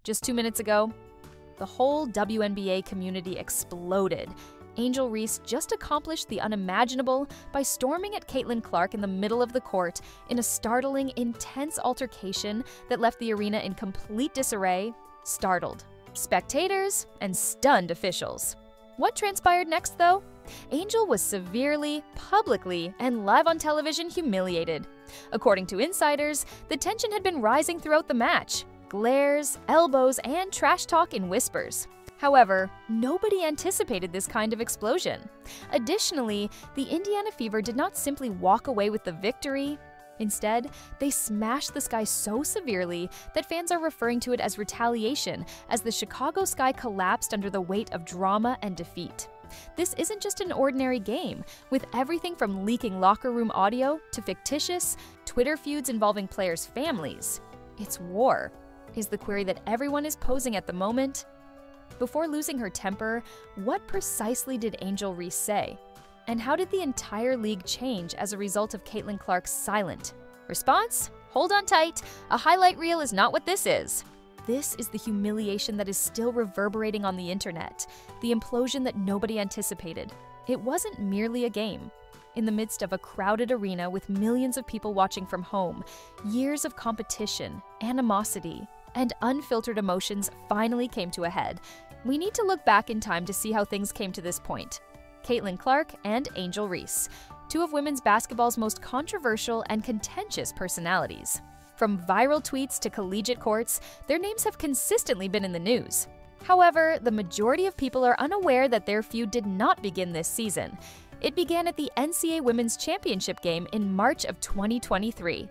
Just 2 minutes ago, the whole WNBA community exploded. Angel Reese just accomplished the unimaginable by storming at Caitlin Clark in the middle of the court in a startling, intense altercation that left the arena in complete disarray, startled spectators and stunned officials. What transpired next, though? Angel was severely, publicly, and live on television humiliated. According to insiders, the tension had been rising throughout the match. Glares, elbows, and trash talk in whispers. However, nobody anticipated this kind of explosion. Additionally, the Indiana Fever did not simply walk away with the victory. Instead, they smashed the Sky so severely that fans are referring to it as retaliation as the Chicago Sky collapsed under the weight of drama and defeat. This isn't just an ordinary game, with everything from leaking locker room audio to fictitious Twitter feuds involving players' families. It's war, is the query that everyone is posing at the moment. Before losing her temper, what precisely did Angel Reese say? And how did the entire league change as a result of Caitlin Clark's silent response? Hold on tight, a highlight reel is not what this is. This is the humiliation that is still reverberating on the internet, the implosion that nobody anticipated. It wasn't merely a game. In the midst of a crowded arena with millions of people watching from home, years of competition, animosity, and unfiltered emotions finally came to a head. We need to look back in time to see how things came to this point. Caitlin Clark and Angel Reese, two of women's basketball's most controversial and contentious personalities. From viral tweets to collegiate courts, their names have consistently been in the news. However, the majority of people are unaware that their feud did not begin this season. It began at the NCAA Women's Championship game in March of 2023.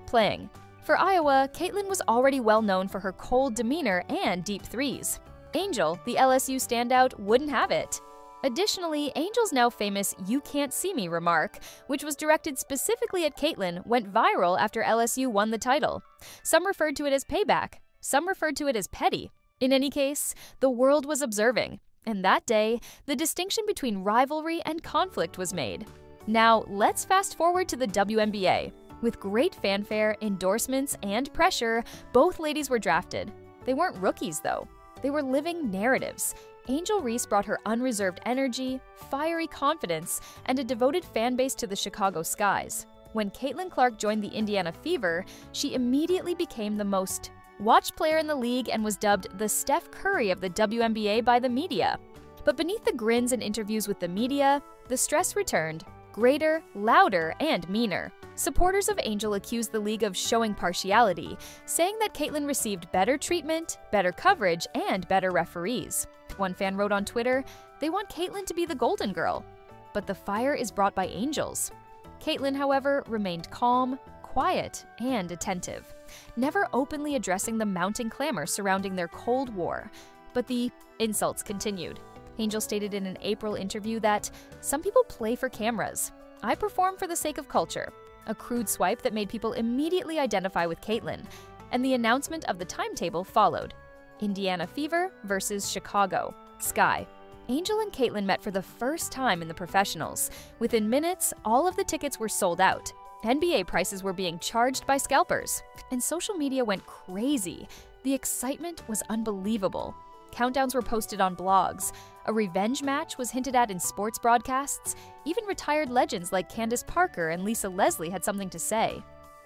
Playing for Iowa, Caitlin was already well known for her cold demeanor and deep threes. Angel, the LSU standout, wouldn't have it. Additionally, Angel's now famous "you can't see me" remark, which was directed specifically at Caitlin, went viral after LSU won the title. Some referred to it as payback, some referred to it as petty. In any case, the world was observing, and that day, the distinction between rivalry and conflict was made. Now, let's fast forward to the WNBA. With great fanfare, endorsements, and pressure, both ladies were drafted. They weren't rookies, though. They were living narratives. Angel Reese brought her unreserved energy, fiery confidence, and a devoted fan base to the Chicago Skies. When Caitlin Clark joined the Indiana Fever, she immediately became the most watched player in the league and was dubbed the Steph Curry of the WNBA by the media. But beneath the grins and interviews with the media, the stress returned, greater, louder, and meaner. Supporters of Angel accused the league of showing partiality, saying that Caitlin received better treatment, better coverage, and better referees. One fan wrote on Twitter, "They want Caitlin to be the golden girl, but the fire is brought by angels." Caitlin, however, remained calm, quiet, and attentive, never openly addressing the mounting clamor surrounding their Cold War. But the insults continued. Angel stated in an April interview that, "Some people play for cameras. I perform for the sake of culture." A crude swipe that made people immediately identify with Caitlin, and the announcement of the timetable followed. Indiana Fever versus Chicago Sky. Angel and Caitlin met for the first time in the professionals. Within minutes, all of the tickets were sold out. NBA prices were being charged by scalpers, and social media went crazy. The excitement was unbelievable. Countdowns were posted on blogs. A revenge match was hinted at in sports broadcasts. Even retired legends like Candace Parker and Lisa Leslie had something to say.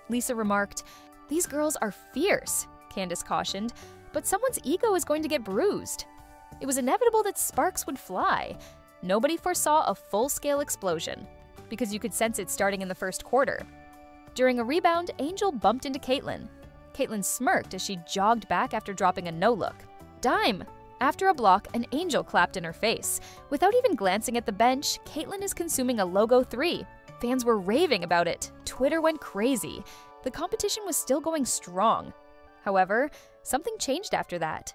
Lisa remarked, "These girls are fierce," Candace cautioned, "but someone's ego is going to get bruised." It was inevitable that sparks would fly. Nobody foresaw a full-scale explosion, because you could sense it starting in the first quarter. During a rebound, Angel bumped into Caitlin. Caitlin smirked as she jogged back after dropping a no-look. Dime! After a block, an Angel clapped in her face. Without even glancing at the bench, Caitlin is consuming a logo 3. Fans were raving about it. Twitter went crazy. The competition was still going strong. However, something changed after that.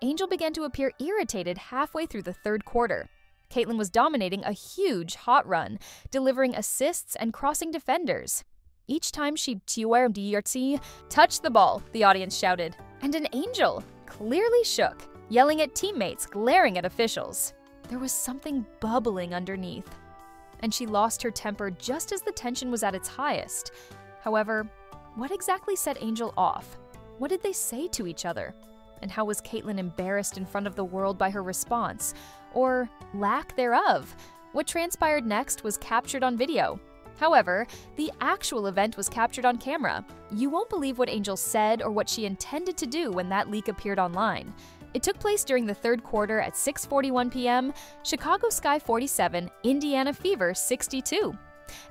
Angel began to appear irritated halfway through the third quarter. Caitlin was dominating a huge hot run, delivering assists and crossing defenders. Each time she touched the ball, the audience shouted. And an Angel clearly shook, yelling at teammates, glaring at officials. There was something bubbling underneath, and she lost her temper just as the tension was at its highest. However, what exactly set Angel off? What did they say to each other? And how was Caitlyn embarrassed in front of the world by her response? Or lack thereof? What transpired next was captured on video. However, the actual event was captured on camera. You won't believe what Angel said or what she intended to do when that leak appeared online. It took place during the third quarter at 6:41 p.m., Chicago Sky 47, Indiana Fever 62.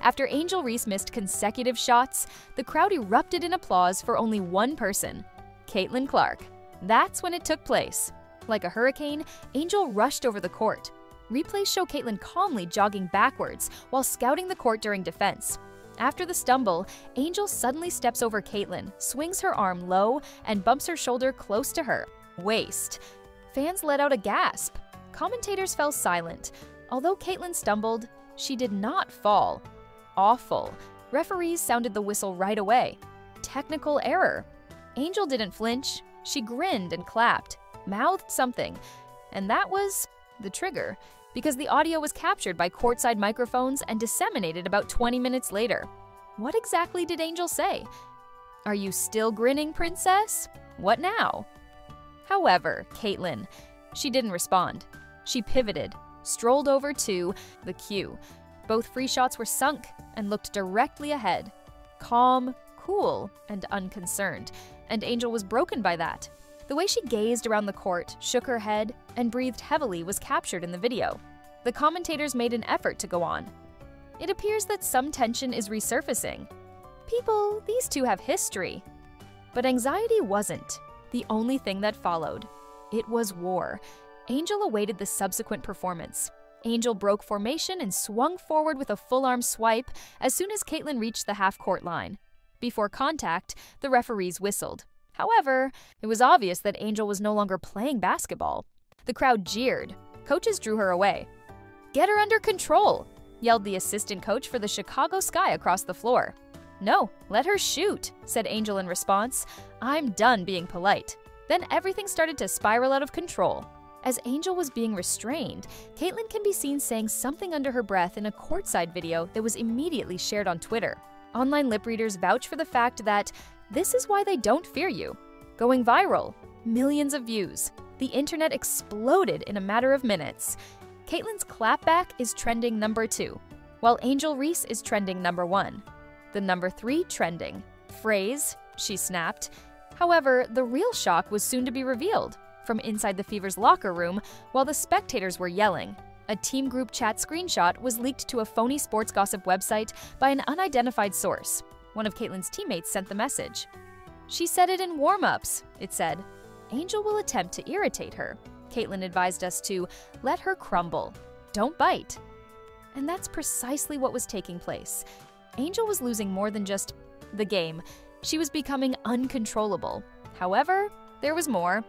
After Angel Reese missed consecutive shots, the crowd erupted in applause for only one person, Caitlin Clark. That's when it took place. Like a hurricane, Angel rushed over the court. Replays show Caitlyn calmly jogging backwards while scouting the court during defense. After the stumble, Angel suddenly steps over Caitlyn, swings her arm low, and bumps her shoulder close to her waist. Fans let out a gasp. Commentators fell silent. Although Caitlyn stumbled, she did not fall. Awful. Referees sounded the whistle right away. Technical error. Angel didn't flinch. She grinned and clapped, mouthed something, and that was the trigger, because the audio was captured by courtside microphones and disseminated about 20 minutes later. What exactly did Angel say? "Are you still grinning, princess? What now?" However, Caitlyn, she didn't respond. She pivoted, strolled over to the cue. Both free shots were sunk and looked directly ahead. Calm, cool, and unconcerned, and Angel was broken by that. The way she gazed around the court, shook her head, and breathed heavily was captured in the video. The commentators made an effort to go on. It appears that some tension is resurfacing. These two have history. But anxiety wasn't the only thing that followed. It was war. Angel awaited the subsequent performance. Angel broke formation and swung forward with a full-arm swipe as soon as Caitlyn reached the half-court line. Before contact, the referees whistled. However, it was obvious that Angel was no longer playing basketball. The crowd jeered. Coaches drew her away. "Get her under control," yelled the assistant coach for the Chicago Sky across the floor. "No, let her shoot," said Angel in response. "I'm done being polite." Then everything started to spiral out of control. As Angel was being restrained, Caitlyn can be seen saying something under her breath in a courtside video that was immediately shared on Twitter. Online lip readers vouch for the fact that "this is why they don't fear you." Going viral. Millions of views. The internet exploded in a matter of minutes. Caitlyn's clapback is trending number 2, while Angel Reese is trending number 1. The number 3 trending phrase, "she snapped." However, the real shock was soon to be revealed. From inside the Fever's locker room, while the spectators were yelling, a team group chat screenshot was leaked to a phony sports gossip website by an unidentified source. One of Caitlyn's teammates sent the message. "She said it in warm-ups," it said. "Angel will attempt to irritate her. Caitlyn advised us to let her crumble. Don't bite." And that's precisely what was taking place. Angel was losing more than just the game. She was becoming uncontrollable. However, there was more.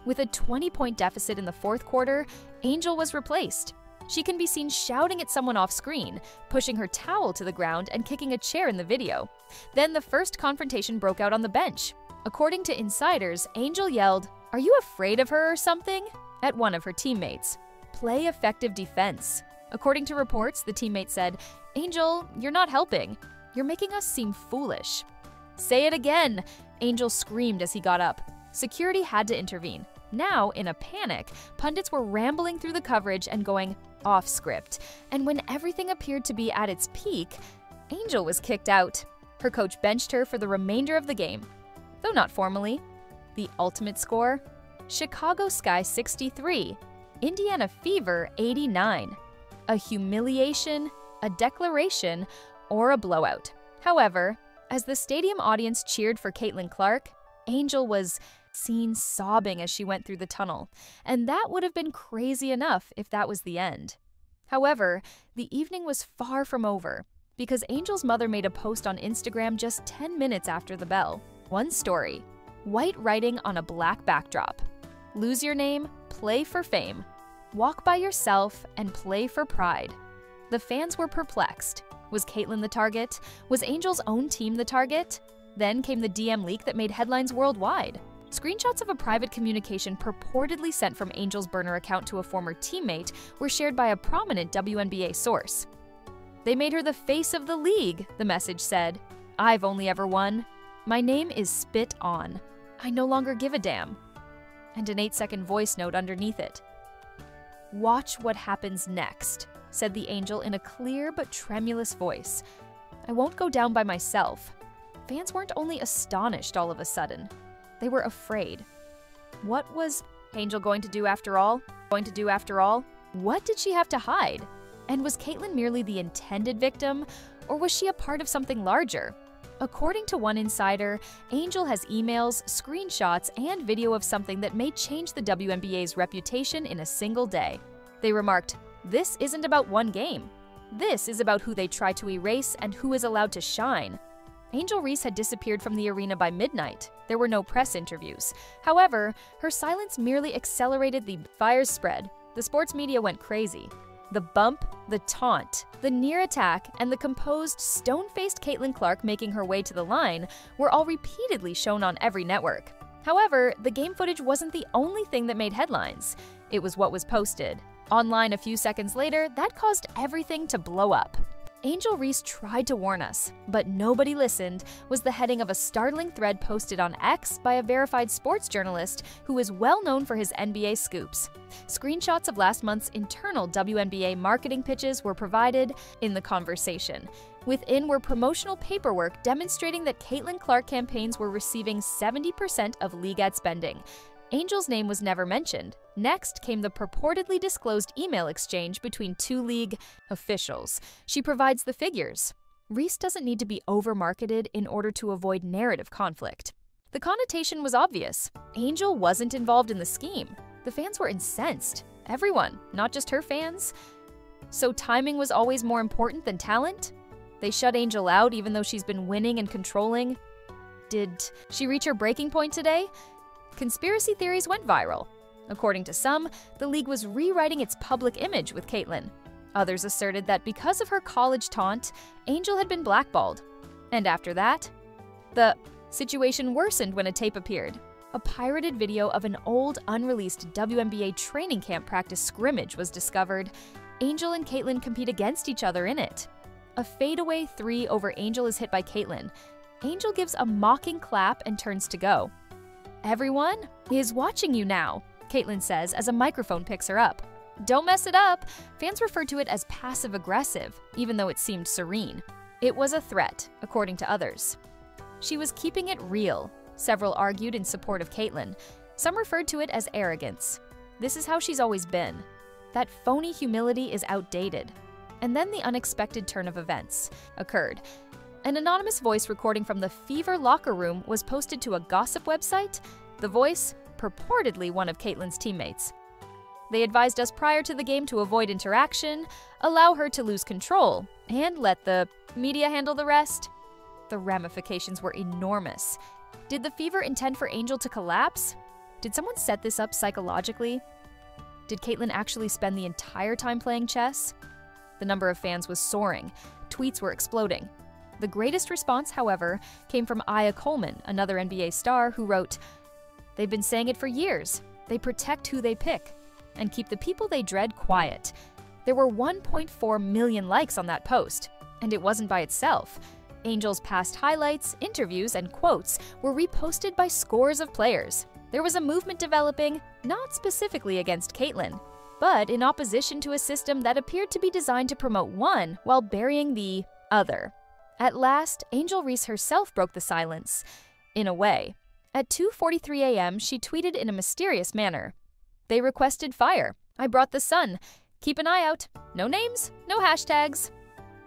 With a 20-point deficit in the fourth quarter, Angel was replaced. She can be seen shouting at someone off screen, pushing her towel to the ground and kicking a chair in the video. Then the first confrontation broke out on the bench. According to insiders, Angel yelled, "Are you afraid of her or something?" at one of her teammates. "Play effective defense." According to reports, the teammate said, "Angel, you're not helping. You're making us seem foolish." "Say it again," Angel screamed as he got up. Security had to intervene. Now, in a panic, pundits were rambling through the coverage and going off script. And when everything appeared to be at its peak, Angel was kicked out. Her coach benched her for the remainder of the game, though not formally. The ultimate score? Chicago Sky 63, Indiana Fever 89. A humiliation, a declaration, or a blowout. However, as the stadium audience cheered for Caitlin Clark, Angel was seen sobbing as she went through the tunnel, and that would have been crazy enough if that was the end. However, the evening was far from over, because Angel's mother made a post on Instagram just 10 minutes after the bell. One story, white writing on a black backdrop. Lose your name, play for fame. Walk by yourself and play for pride. The fans were perplexed. Was Caitlyn the target? Was Angel's own team the target? Then came the DM leak that made headlines worldwide. Screenshots of a private communication purportedly sent from Angel's burner account to a former teammate were shared by a prominent WNBA source. "They made her the face of the league," the message said. "I've only ever won. My name is Spit On. I no longer give a damn." and an 8-second voice note underneath it. "Watch what happens next," said the Angel in a clear but tremulous voice. "I won't go down by myself." Fans weren't only astonished all of a sudden, they were afraid. What was Angel going to do after all? What did she have to hide? And was Caitlyn merely the intended victim, or was she a part of something larger? According to one insider, Angel has emails, screenshots, and video of something that may change the WNBA's reputation in a single day. They remarked, "This isn't about one game. This is about who they try to erase and who is allowed to shine." Angel Reese had disappeared from the arena by midnight. There were no press interviews. However, her silence merely accelerated the fire's spread. The sports media went crazy. The bump, the taunt, the near attack, and the composed, stone-faced Caitlin Clark making her way to the line were all repeatedly shown on every network. However, the game footage wasn't the only thing that made headlines. It was what was posted. Online a few seconds later, that caused everything to blow up. "Angel Reese tried to warn us, but nobody listened," was the heading of a startling thread posted on X by a verified sports journalist who is well known for his NBA scoops. Screenshots of last month's internal WNBA marketing pitches were provided in the conversation. Within were promotional paperwork demonstrating that Caitlin Clark campaigns were receiving 70% of league ad spending. Angel's name was never mentioned. Next came the purportedly disclosed email exchange between two league officials. She provides the figures. Reese doesn't need to be over-marketed in order to avoid narrative conflict. The connotation was obvious. Angel wasn't involved in the scheme. The fans were incensed. Everyone, not just her fans. So timing was always more important than talent? They shut Angel out even though she's been winning and controlling. Did she reach her breaking point today? Conspiracy theories went viral. According to some, the league was rewriting its public image with Caitlyn. Others asserted that because of her college taunt, Angel had been blackballed. And after that, the situation worsened when a tape appeared. A pirated video of an old, unreleased WNBA training camp practice scrimmage was discovered. Angel and Caitlyn compete against each other in it. A fadeaway 3 over Angel is hit by Caitlyn. Angel gives a mocking clap and turns to go. "Everyone is watching you now," Caitlyn says as a microphone picks her up. "Don't mess it up." Fans referred to it as passive-aggressive, even though it seemed serene. It was a threat, according to others. She was keeping it real. Several argued in support of Caitlyn. Some referred to it as arrogance. This is how she's always been. That phony humility is outdated. And then the unexpected turn of events occurred. An anonymous voice recording from the Fever locker room was posted to a gossip website. The voice, purportedly one of Caitlyn's teammates. "They advised us prior to the game to avoid interaction, allow her to lose control, and let the media handle the rest." The ramifications were enormous. Did the Fever intend for Angel to collapse? Did someone set this up psychologically? Did Caitlyn actually spend the entire time playing chess? The number of fans was soaring. Tweets were exploding. The greatest response, however, came from Aya Coleman, another NBA star, who wrote, "They've been saying it for years. They protect who they pick and keep the people they dread quiet." There were 1.4 million likes on that post, and it wasn't by itself. Angel's past highlights, interviews, and quotes were reposted by scores of players. There was a movement developing, not specifically against Caitlyn, but in opposition to a system that appeared to be designed to promote one while burying the other. At last, Angel Reese herself broke the silence, in a way. At 2:43 a.m., she tweeted in a mysterious manner, "They requested fire. I brought the sun. Keep an eye out. No names, no hashtags."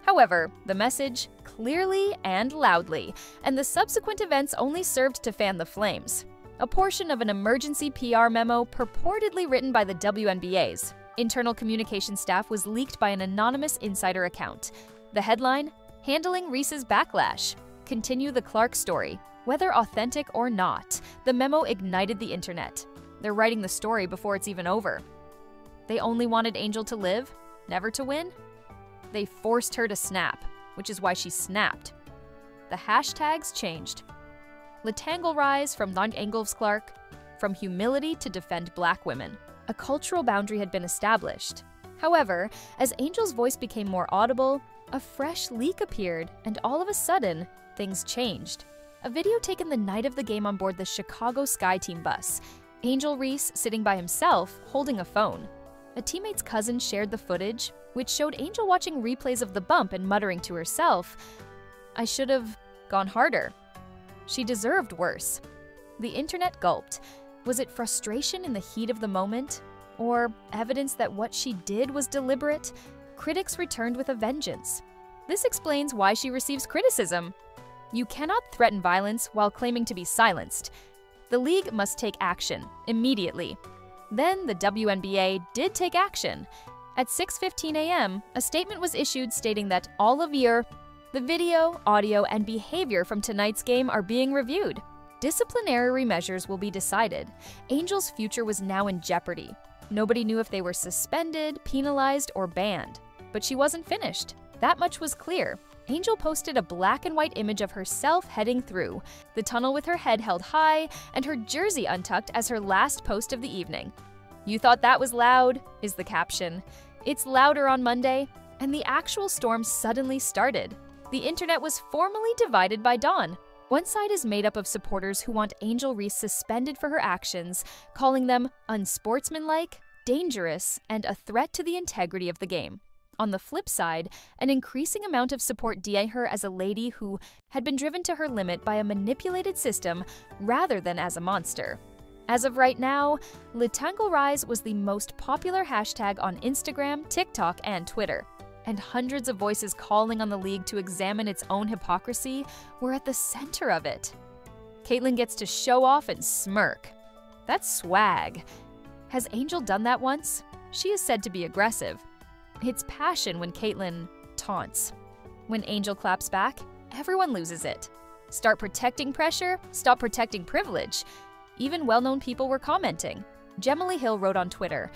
However, the message, clearly and loudly, and the subsequent events only served to fan the flames. A portion of an emergency PR memo purportedly written by the WNBA's internal communication staff was leaked by an anonymous insider account. The headline, "Handling Reese's Backlash. Continue the Clark story." Whether authentic or not, the memo ignited the internet. They're writing the story before it's even over. They only wanted Angel to live, never to win? They forced her to snap, which is why she snapped. The hashtags changed. Latangle rise from Angles Clark, from humility to defend black women. A cultural boundary had been established. However, as Angel's voice became more audible, a fresh leak appeared, and all of a sudden, things changed. A video taken the night of the game on board the Chicago Sky Team bus. Angel Reese sitting by himself, holding a phone. A teammate's cousin shared the footage, which showed Angel watching replays of the bump and muttering to herself, "I should have gone harder." She deserved worse. The internet gulped. Was it frustration in the heat of the moment? Or evidence that what she did was deliberate? Critics returned with a vengeance. This explains why she receives criticism. You cannot threaten violence while claiming to be silenced. The league must take action, immediately. Then the WNBA did take action. At 6:15 a.m., a statement was issued stating that all of the video, audio, and behavior from tonight's game are being reviewed. Disciplinary measures will be decided. Angel's future was now in jeopardy. Nobody knew if they were suspended, penalized, or banned. But she wasn't finished. That much was clear. Angel posted a black and white image of herself heading through, the tunnel with her head held high and her jersey untucked as her last post of the evening. "You thought that was loud?" is the caption. It's louder on Monday, and the actual storm suddenly started. The internet was formally divided by dawn. One side is made up of supporters who want Angel Reese suspended for her actions, calling them unsportsmanlike, dangerous, and a threat to the integrity of the game. On the flip side, an increasing amount of support DA her as a lady who had been driven to her limit by a manipulated system rather than as a monster. As of right now, #LitangoRise was the most popular hashtag on Instagram, TikTok, and Twitter. And hundreds of voices calling on the league to examine its own hypocrisy were at the center of it. Caitlyn gets to show off and smirk. That's swag. Has Angel done that once? She is said to be aggressive. It's passion when Caitlyn taunts. When Angel claps back, everyone loses it. Start protecting pressure, stop protecting privilege. Even well-known people were commenting. Gemily Hill wrote on Twitter,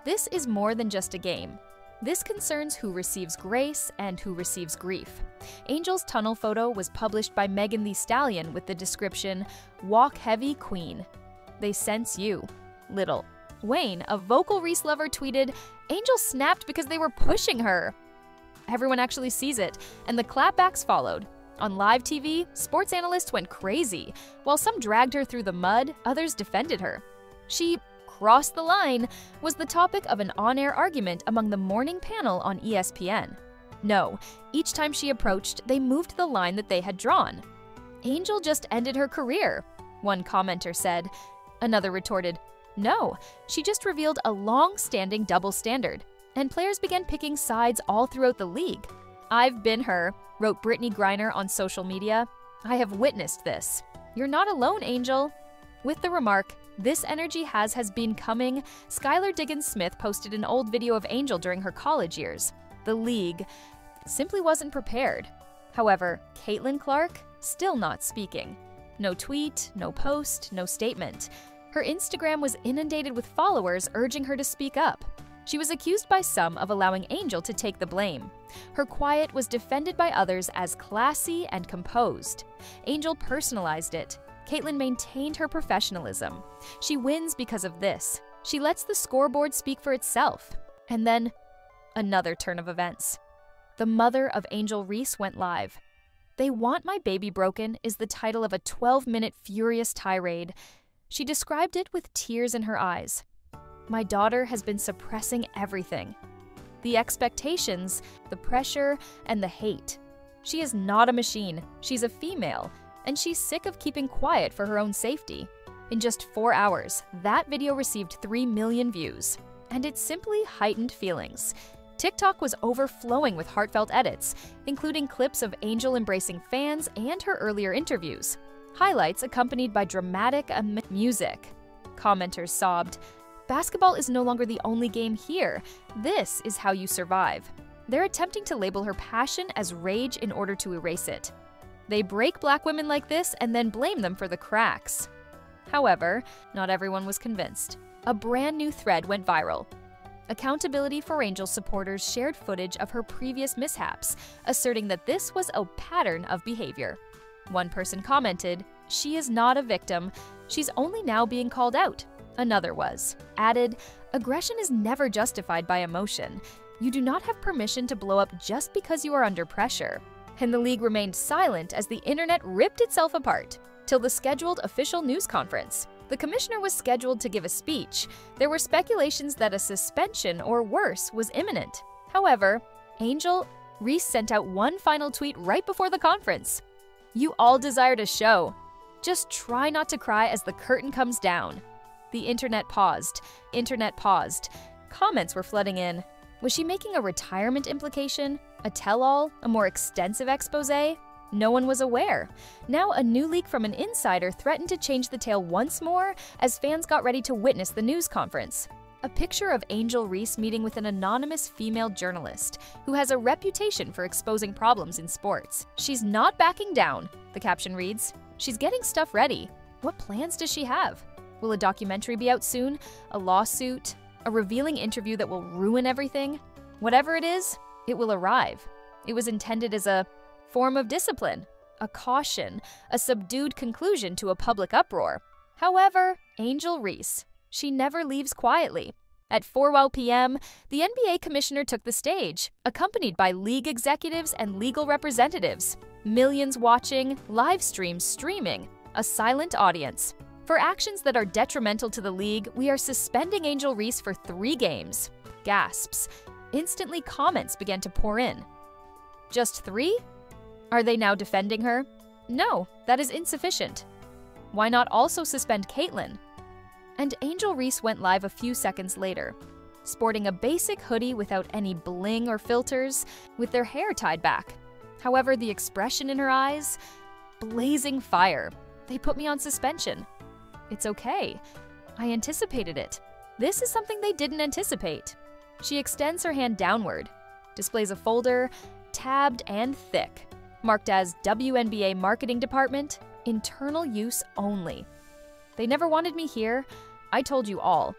"This is more than just a game. This concerns who receives grace and who receives grief." Angel's tunnel photo was published by Megan Thee Stallion with the description, "Walk heavy, queen. They sense you. Little." Wayne, a vocal Reese lover, tweeted, "Angel snapped because they were pushing her." Everyone actually sees it, and the clapbacks followed. On live TV, sports analysts went crazy. While some dragged her through the mud, others defended her. She crossed the line was the topic of an on-air argument among the morning panel on ESPN. No, each time she approached, they moved the line that they had drawn. "Angel just ended her career," one commenter said. Another retorted, "No, she just revealed a long-standing double standard." And players began picking sides all throughout the league. "I've been her," wrote Brittany Griner on social media. "I have witnessed this. You're not alone, Angel." With the remark, "This energy has been coming," Skylar Diggins-Smith posted an old video of Angel during her college years. The league simply wasn't prepared. However, Caitlin Clark still not speaking. No tweet, no post, no statement. Her Instagram was inundated with followers urging her to speak up. She was accused by some of allowing Angel to take the blame. Her quiet was defended by others as classy and composed. Angel personalized it. Caitlyn maintained her professionalism. She wins because of this. She lets the scoreboard speak for itself. And then, another turn of events. The mother of Angel Reese went live. "They Want My Baby Broken" is the title of a 12-minute furious tirade. She described it with tears in her eyes. "My daughter has been suppressing everything. The expectations, the pressure, and the hate. She is not a machine. She's a female, and she's sick of keeping quiet for her own safety." In just 4 hours, that video received 3 million views. And it simply heightened feelings. TikTok was overflowing with heartfelt edits, including clips of Angel embracing fans and her earlier interviews. Highlights accompanied by dramatic music. Commenters sobbed, "Basketball is no longer the only game here. This is how you survive." They're attempting to label her passion as rage in order to erase it. They break black women like this and then blame them for the cracks. However, not everyone was convinced. A brand new thread went viral. Accountability for Angel supporters shared footage of her previous mishaps, asserting that this was a pattern of behavior. One person commented, "She is not a victim. She's only now being called out." Another added, "Aggression is never justified by emotion. You do not have permission to blow up just because you are under pressure." And the league remained silent as the internet ripped itself apart, till the scheduled official news conference. The commissioner was scheduled to give a speech. There were speculations that a suspension or worse was imminent. However, Reese sent out one final tweet right before the conference. "You all desired a show. Just try not to cry as the curtain comes down." The internet paused. Comments were flooding in. Was she making a retirement implication? A tell-all? A more extensive expose? No one was aware. Now a new leak from an insider threatened to change the tale once more as fans got ready to witness the news conference. A picture of Angel Reese meeting with an anonymous female journalist who has a reputation for exposing problems in sports. "She's not backing down," the caption reads. "She's getting stuff ready." What plans does she have? Will a documentary be out soon? A lawsuit? A revealing interview that will ruin everything? Whatever it is, it will arrive. It was intended as a form of discipline, a caution, a subdued conclusion to a public uproar. However, Angel Reese, she never leaves quietly. At 4 p.m., the NBA commissioner took the stage, accompanied by league executives and legal representatives. Millions watching, live streams streaming, a silent audience. For actions that are detrimental to the league, we are suspending Angel Reese for 3 games. Gasps. Instantly, comments began to pour in. Just 3? Are they now defending her? No, that is insufficient. Why not also suspend Caitlyn? And Angel Reese went live a few seconds later, sporting a basic hoodie without any bling or filters, with their hair tied back. However, the expression in her eyes? Blazing fire. They put me on suspension. It's okay. I anticipated it. This is something they didn't anticipate. She extends her hand downward, displays a folder, tabbed and thick, marked as WNBA Marketing Department, internal use only. They never wanted me here. I told you all.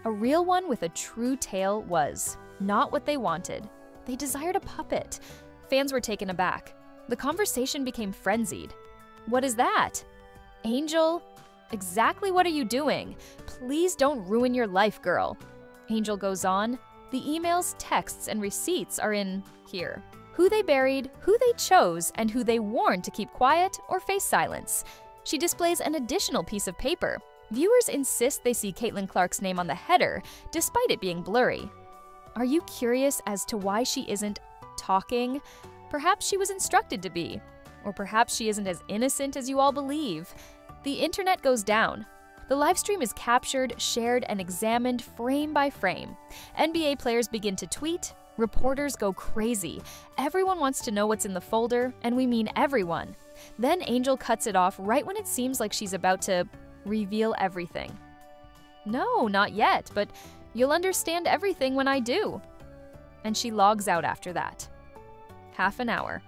A real one with a true tale was not what they wanted. They desired a puppet. Fans were taken aback. The conversation became frenzied. What is that? Angel? Exactly what are you doing? Please don't ruin your life, girl. Angel goes on. The emails, texts, and receipts are in here. Who they buried, who they chose, and who they warned to keep quiet or face silence. She displays an additional piece of paper. Viewers insist they see Caitlin Clark's name on the header, despite it being blurry. Are you curious as to why she isn't talking? Perhaps she was instructed to be. Or perhaps she isn't as innocent as you all believe. The internet goes down. The livestream is captured, shared, and examined frame by frame. NBA players begin to tweet. Reporters go crazy. Everyone wants to know what's in the folder, and we mean everyone. Then Angel cuts it off right when it seems like she's about to reveal everything. No, not yet, but you'll understand everything when I do. And she logs out after that. Half an hour.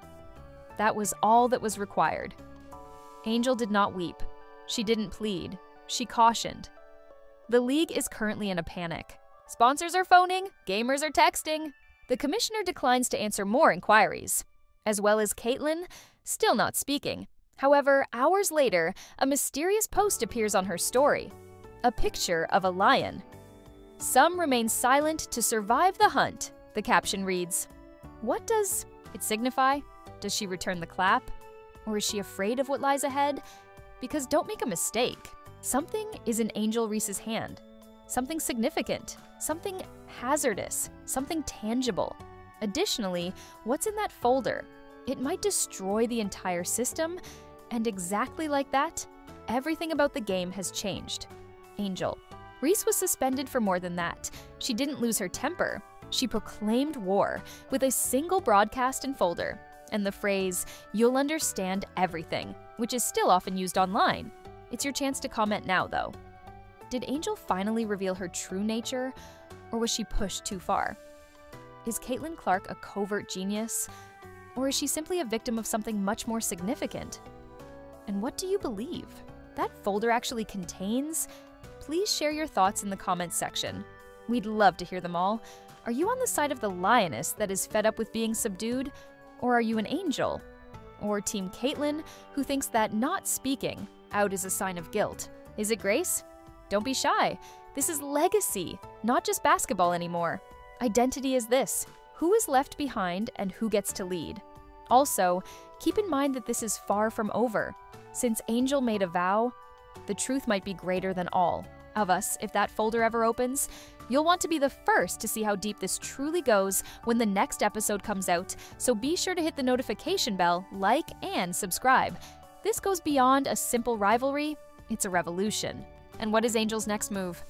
That was all that was required. Angel did not weep. She didn't plead. She cautioned. The league is currently in a panic. Sponsors are phoning, gamers are texting. The commissioner declines to answer more inquiries, as well as Caitlyn, still not speaking. However, hours later, a mysterious post appears on her story. A picture of a lion. Some remain silent to survive the hunt, the caption reads. What does it signify? Does she return the clap? Or is she afraid of what lies ahead? Because don't make a mistake. Something is in Angel Reese's hand. Something significant. Something hazardous. Something tangible. Additionally, what's in that folder? It might destroy the entire system, and exactly like that, everything about the game has changed. Angel. Reese was suspended for more than that. She didn't lose her temper. She proclaimed war with a single broadcast and folder, and the phrase, "You'll understand everything," which is still often used online. It's your chance to comment now, though. Did Angel finally reveal her true nature, or was she pushed too far? Is Caitlin Clark a covert genius, or is she simply a victim of something much more significant? And what do you believe that folder actually contains? Please share your thoughts in the comments section. We'd love to hear them all. Are you on the side of the lioness that is fed up with being subdued, or are you an angel? Or Team Caitlyn, who thinks that not speaking out is a sign of guilt? Is it Grace? Don't be shy. This is legacy, not just basketball anymore. Identity is this: who is left behind and who gets to lead. Also, keep in mind that this is far from over. Since Angel made a vow, The truth might be greater than all of us if that folder ever opens. You'll want to be the first to see how deep this truly goes when the next episode comes out, so be sure to hit the notification bell, like, and subscribe. This goes beyond a simple rivalry, it's a revolution. And what is Angel's next move?